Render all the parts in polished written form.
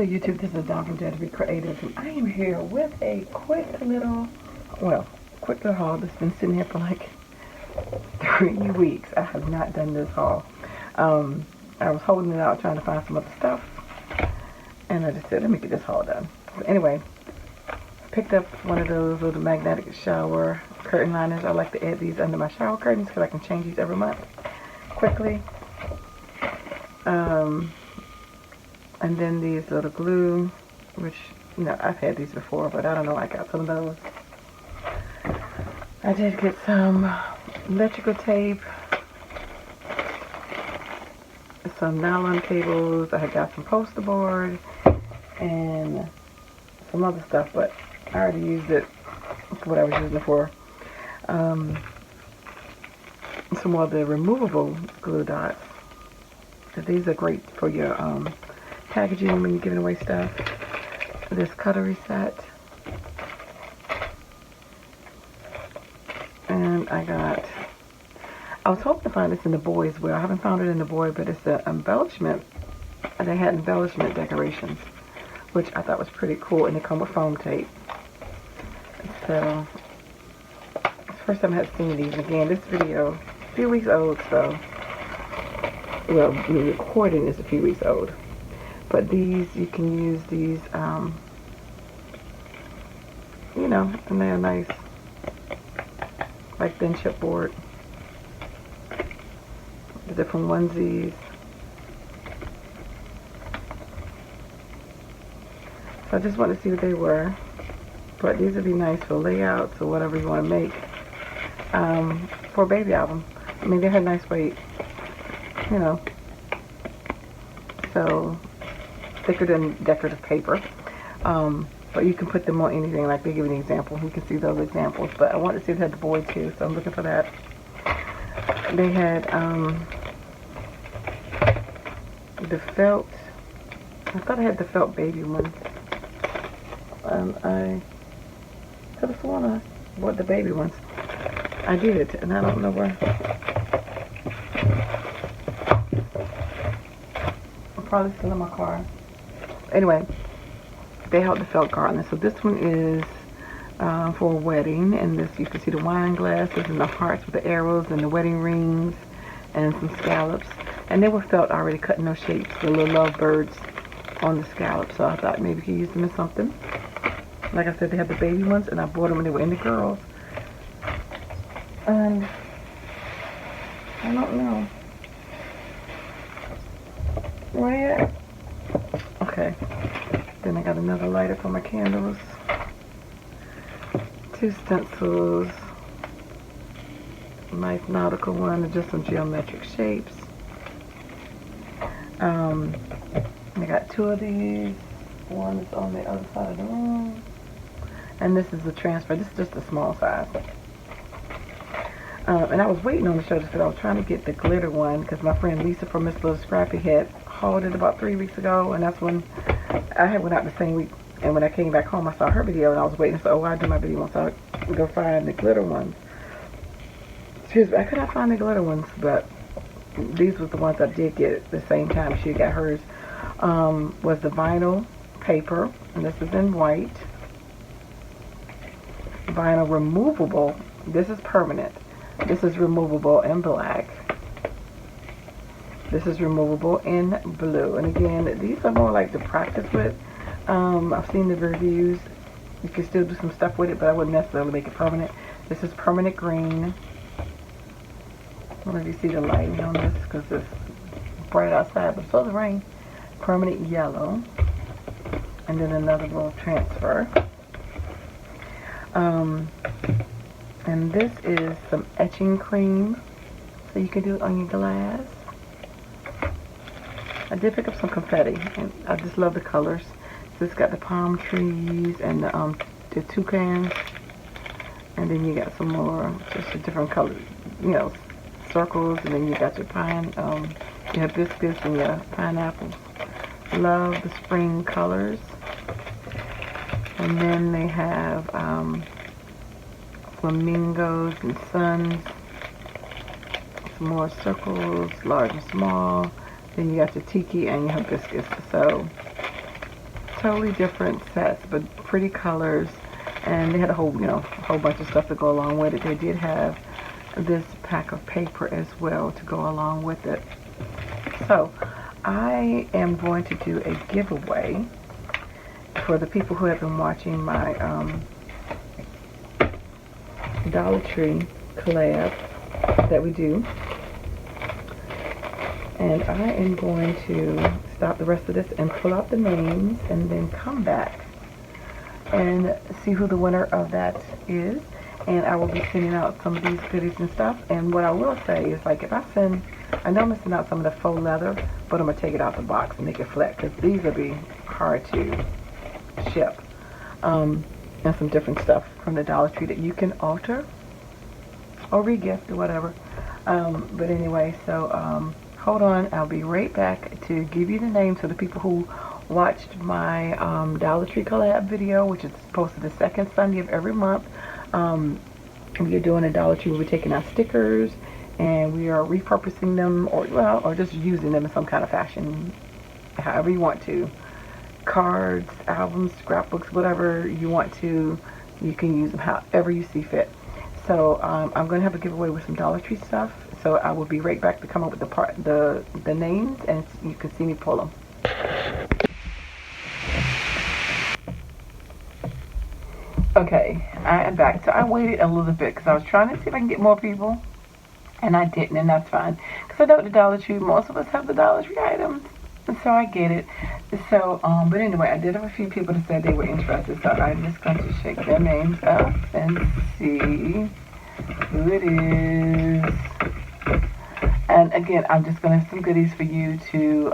Hello YouTube, this is Dawn from DaretoBeCreative, and I am here with a quick little haul that's been sitting here for like 3 weeks. I have not done this haul. I was holding it out trying to find some other stuff, and I just said, let me get this haul done. So anyway, I picked up one of those little magnetic shower curtain liners. I like to add these under my shower curtains because I can change these every month quickly. And then these little glue, which, you know, I've had these before, but I don't know, I got some of those. I did get some electrical tape, some nylon cables, I had got some poster board, and some other stuff, but I already used it for what I was using it for. Some more of the removable glue dots. So these are great for your packaging when you're giving away stuff. This cutlery set. And I was hoping to find this in the boys' wear. I haven't found it in the boy, but it's an embellishment. And they had embellishment decorations, which I thought was pretty cool, and they come with foam tape. So, it's the first time I had seen these. Again, this video, a few weeks old, so, well, the recording is a few weeks old. But these, you can use these, you know, and they're nice, like thin chipboard. The different onesies. So I just wanted to see what they were. But these would be nice for layouts or whatever you want to make for a baby album. I mean, they had nice weight, you know. So thicker than decorative paper, but you can put them on anything. Like they give you an example, you can see those examples, but I wanted to see if they had the boy too, so I'm looking for that. They had the felt, I thought I had the felt baby ones. I could have sworn I bought the baby ones. I did, and I don't know where. I'm probably still in my car. Anyway, they held the felt garland. So this one is for a wedding, and this, you can see the wine glasses and the hearts with the arrows and the wedding rings and some scallops. And they were felt already cut in those shapes, the little love birds on the scallops. So I thought maybe you could use them in something. Like I said, they had the baby ones, and I bought them when they were in the girls. And I don't know where. Okay, then I got another lighter for my candles, 2 stencils, a nice nautical one, and just some geometric shapes. I got 2 of these. One is on the other side of the room, and this is the transfer. This is just a small size. And I was waiting on the show because I was trying to get the glitter one, because my friend Lisa from Miss Little Scrappy had hauled it about 3 weeks ago, and that's when I had went out the same week. And when I came back home, I saw her video, and I was waiting. So, oh, I'll do my video once I go find the glitter ones. Excuse me, I could not find the glitter ones, but these was the ones I did get at the same time she got hers. Was the vinyl paper, and this is in white. Vinyl removable. This is permanent. This is removable in black. This is removable in blue. And again, these are more like to practice with. I've seen the reviews. You can still do some stuff with it, but I wouldn't necessarily make it permanent. This is permanent green. I don't know if you see the lighting on this because it's bright outside, but so the rain. Permanent yellow. And then another little transfer. And this is some etching cream, so you can do it on your glass. I did pick up some confetti, and I just love the colors. So it's got the palm trees and the toucans, and then you got some more, just a different colors, you know, circles, and then you got your your hibiscus and your pineapples. Love the spring colors. And then they have flamingos and suns, some more circles, large and small. Then you got your tiki and your hibiscus. So totally different sets, but pretty colors. And they had a whole, a whole bunch of stuff to go along with it. They did have this pack of paper as well to go along with it. So I am going to do a giveaway for the people who have been watching my Dollar Tree collab that we do. And I am going to stop the rest of this and pull out the names and then come back and see who the winner of that is. And I will be sending out some of these goodies and stuff. And what I will say is, like, if I send, I know I'm going to send out some of the faux leather, but I'm going to take it out the box and make it flat, because these will be hard to ship. And some different stuff from the Dollar Tree that you can alter or regift or whatever. But anyway, so hold on, I'll be right back to give you the names of the people who watched my Dollar Tree collab video, which is posted the second Sunday of every month. We are doing a Dollar Tree. We're taking out stickers and we are repurposing them, or just using them in some kind of fashion, however you want to. Cards, albums, scrapbooks, whatever you want to, you can use them however you see fit. So I'm going to have a giveaway with some Dollar Tree stuff. So I will be right back to come up with the names, and you can see me pull them. Okay, I am back. So I waited a little bit because I was trying to see if I can get more people, and I didn't, and that's fine. Because I know the Dollar Tree, most of us have the Dollar Tree items, and so I get it. So, but anyway, I did have a few people that said they were interested, so I'm just going to shake their names up and see who it is. And again, I'm just going to have some goodies for you to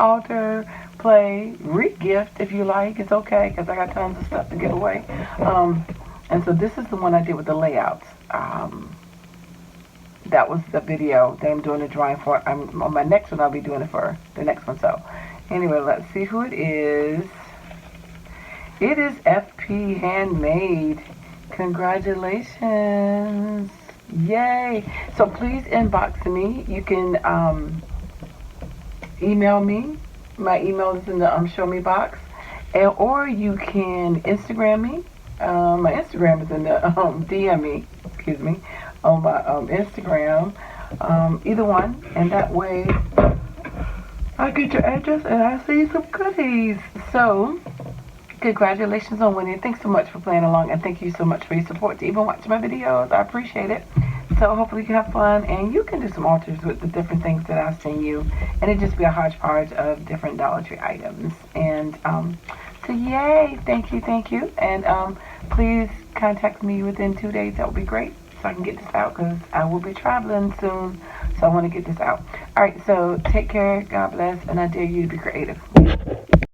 alter, play, re-gift if you like. It's okay, because I got tons of stuff to give away. And so this is the one I did with the layouts. That was the video that I'm doing the drawing for. On my next one, I'll be doing it for the next one. So anyway, let's see who it is. It is FP Handmade. Congratulations. Yay. So please inbox me. You can email me. My email is in the show me box. Or you can Instagram me. My Instagram is in the DM me, excuse me, on my Instagram. Either one. And that way I get your address and I see some goodies. So congratulations on winning. Thanks so much for playing along, and thank you so much for your support to even watch my videos. I appreciate it. So hopefully you can have fun, and you can do some alters with the different things that I send you, and it just be a hodgepodge of different Dollar Tree items. And so yay, thank you, and please contact me within 2 days. That would be great, so I can get this out, because I will be traveling soon, so I want to get this out. All right, so take care, God bless, and I dare you to be creative.